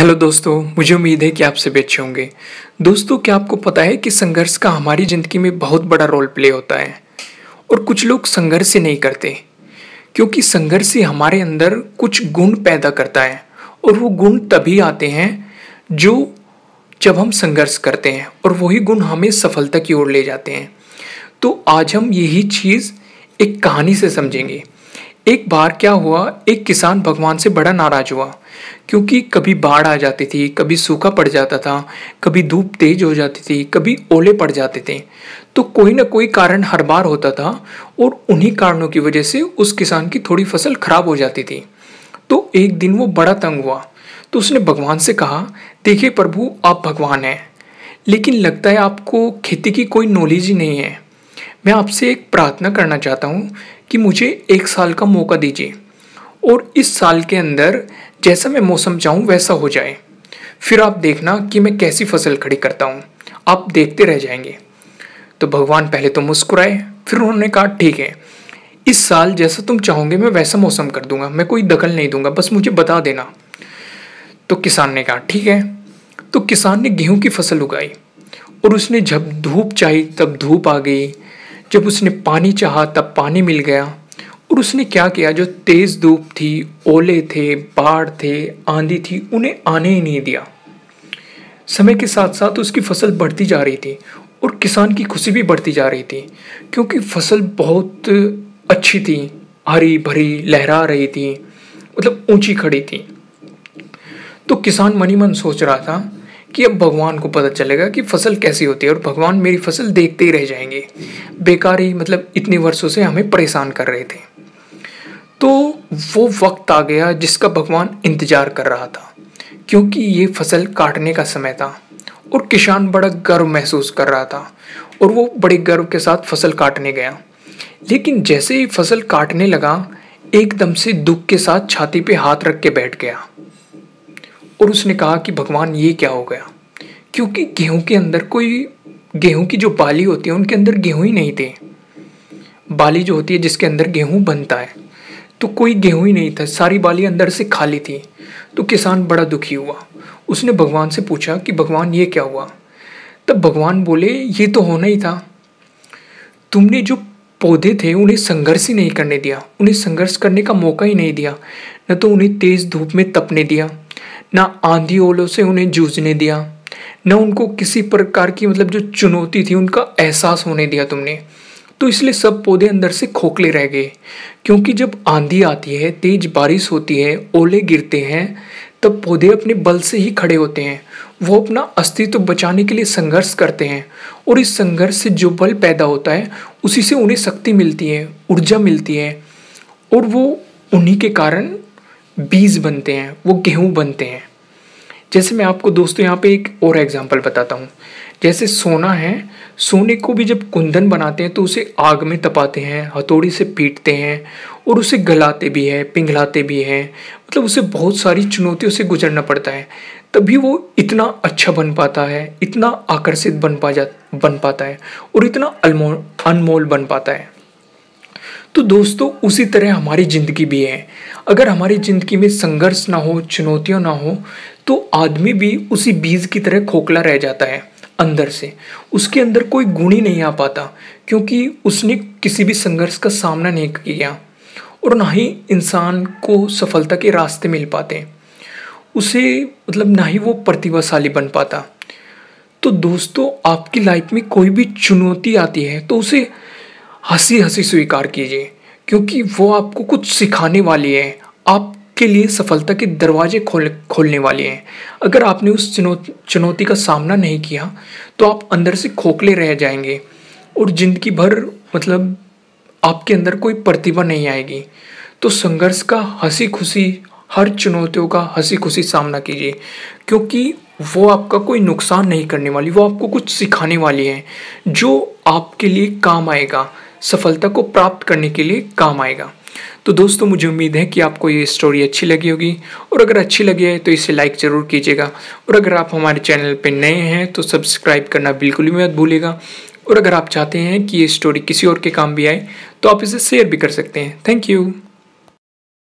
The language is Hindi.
हेलो दोस्तों, मुझे उम्मीद है कि आप सभी अच्छे होंगे। दोस्तों, क्या आपको पता है कि संघर्ष का हमारी ज़िंदगी में बहुत बड़ा रोल प्ले होता है और कुछ लोग संघर्ष ही नहीं करते क्योंकि संघर्ष ही हमारे अंदर कुछ गुण पैदा करता है और वो गुण तभी आते हैं जो जब हम संघर्ष करते हैं और वही गुण हमें सफलता की ओर ले जाते हैं। तो आज हम यही चीज़ एक कहानी से समझेंगे। एक बार क्या हुआ, एक किसान भगवान से बड़ा नाराज हुआ क्योंकि कभी बाढ़ आ जाती थी, कभी सूखा पड़ जाता था, कभी धूप तेज हो जाती थी, कभी ओले पड़ जाते थे। तो कोई ना कोई कारण हर बार होता था और उन्हीं कारणों की वजह से उस किसान की थोड़ी फसल खराब हो जाती थी। तो एक दिन वो बड़ा तंग हुआ, तो उसने भगवान से कहा, देखिए प्रभु, आप भगवान हैं, लेकिन लगता है आपको खेती की कोई नॉलेज ही नहीं है। मैं आपसे एक प्रार्थना करना चाहता हूँ कि मुझे 1 साल का मौका दीजिए और इस साल के अंदर जैसा मैं मौसम चाहूँ वैसा हो जाए। फिर आप देखना कि मैं कैसी फसल खड़ी करता हूँ, आप देखते रह जाएंगे। तो भगवान पहले तो मुस्कुराए, फिर उन्होंने कहा, ठीक है, इस साल जैसा तुम चाहोगे मैं वैसा मौसम कर दूंगा, मैं कोई दखल नहीं दूंगा, बस मुझे बता देना। तो किसान ने कहा, ठीक है। तो किसान ने गेहूं की फसल उगाई और उसने जब धूप चाही तब धूप आ गई, जब उसने पानी चाहा तब पानी मिल गया। और उसने क्या किया, जो तेज धूप थी, ओले थे, बाढ़ थे, आंधी थी, उन्हें आने ही नहीं दिया। समय के साथ साथ उसकी फसल बढ़ती जा रही थी और किसान की खुशी भी बढ़ती जा रही थी क्योंकि फसल बहुत अच्छी थी, हरी भरी लहरा रही थी, मतलब ऊंची खड़ी थी। तो किसान मन ही मन सोच रहा था कि अब भगवान को पता चलेगा कि फसल कैसी होती है और भगवान मेरी फसल देखते ही रह जाएंगे, बेकार ही, मतलब इतने वर्षों से हमें परेशान कर रहे थे। तो वो वक्त आ गया जिसका भगवान इंतजार कर रहा था क्योंकि ये फसल काटने का समय था और किसान बड़ा गर्व महसूस कर रहा था और वो बड़े गर्व के साथ फसल काटने गया। लेकिन जैसे ही फसल काटने लगा, एकदम से दुख के साथ छाती पे हाथ रख के बैठ गया और उसने कहा कि भगवान, ये क्या हो गया, क्योंकि गेहूं के अंदर कोई, गेहूं की जो बाली होती है उनके अंदर गेहूं ही नहीं थे। बाली जो होती है जिसके अंदर गेहूं बनता है, तो कोई गेहूं ही नहीं था, सारी बाली अंदर से खाली थी। तो किसान बड़ा दुखी हुआ, उसने भगवान से पूछा कि भगवान, ये क्या हुआ। तब भगवान बोले, ये तो होना ही था, तुमने जो पौधे थे उन्हें संघर्ष ही नहीं करने दिया, उन्हें संघर्ष करने का मौका ही नहीं दिया, न तो उन्हें तेज धूप में तपने दिया, ना आंधी ओलों से उन्हें जूझने दिया, न उनको किसी प्रकार की, मतलब जो चुनौती थी उनका एहसास होने दिया तुमने। तो इसलिए सब पौधे अंदर से खोखले रह गए क्योंकि जब आंधी आती है, तेज बारिश होती है, ओले गिरते हैं, तब पौधे अपने बल से ही खड़े होते हैं। वो अपना अस्तित्व बचाने के लिए संघर्ष करते हैं और इस संघर्ष से जो बल पैदा होता है उसी से उन्हें शक्ति मिलती है, ऊर्जा मिलती है और वो उन्हीं के कारण बीज बनते हैं, वो गेहूं बनते हैं। जैसे मैं आपको दोस्तों यहाँ पे एक और एग्जांपल बताता हूँ। जैसे सोना है, सोने को भी जब कुंदन बनाते हैं तो उसे आग में तपाते हैं, हथौड़ी से पीटते हैं और उसे गलाते भी हैं, पिघलाते भी हैं, मतलब उसे बहुत सारी चुनौतियों से गुजरना पड़ता है, तभी वो इतना अच्छा बन पाता है, इतना आकर्षित बन पाता है और इतना अनमोल बन पाता है। तो दोस्तों, उसी तरह हमारी ज़िंदगी भी है। अगर हमारी ज़िंदगी में संघर्ष ना हो, चुनौतियाँ ना हो, तो आदमी भी उसी बीज की तरह खोखला रह जाता है अंदर से। उसके अंदर कोई गुण ही नहीं आ पाता क्योंकि उसने किसी भी संघर्ष का सामना नहीं किया और ना ही इंसान को सफलता के रास्ते मिल पाते उसे, मतलब ना ही वो प्रतिभाशाली बन पाता। तो दोस्तों, आपकी लाइफ में कोई भी चुनौती आती है तो उसे हंसी हंसी स्वीकार कीजिए क्योंकि वो आपको कुछ सिखाने वाली है, आपके लिए सफलता के दरवाजे खोलने वाली है। अगर आपने उस चुनौती का सामना नहीं किया तो आप अंदर से खोखले रह जाएंगे और जिंदगी भर, मतलब आपके अंदर कोई प्रतिभा नहीं आएगी। तो संघर्ष का हंसी खुशी, हर चुनौतियों का हंसी खुशी सामना कीजिए क्योंकि वो आपका कोई नुकसान नहीं करने वाली, वो आपको कुछ सिखाने वाली है जो आपके लिए काम आएगा, सफलता को प्राप्त करने के लिए काम आएगा। तो दोस्तों, मुझे उम्मीद है कि आपको ये स्टोरी अच्छी लगी होगी और अगर अच्छी लगी है तो इसे लाइक ज़रूर कीजिएगा और अगर आप हमारे चैनल पर नए हैं तो सब्सक्राइब करना बिल्कुल भी मत भूलिएगा और अगर आप चाहते हैं कि ये स्टोरी किसी और के काम भी आए तो आप इसे शेयर भी कर सकते हैं। Thank you.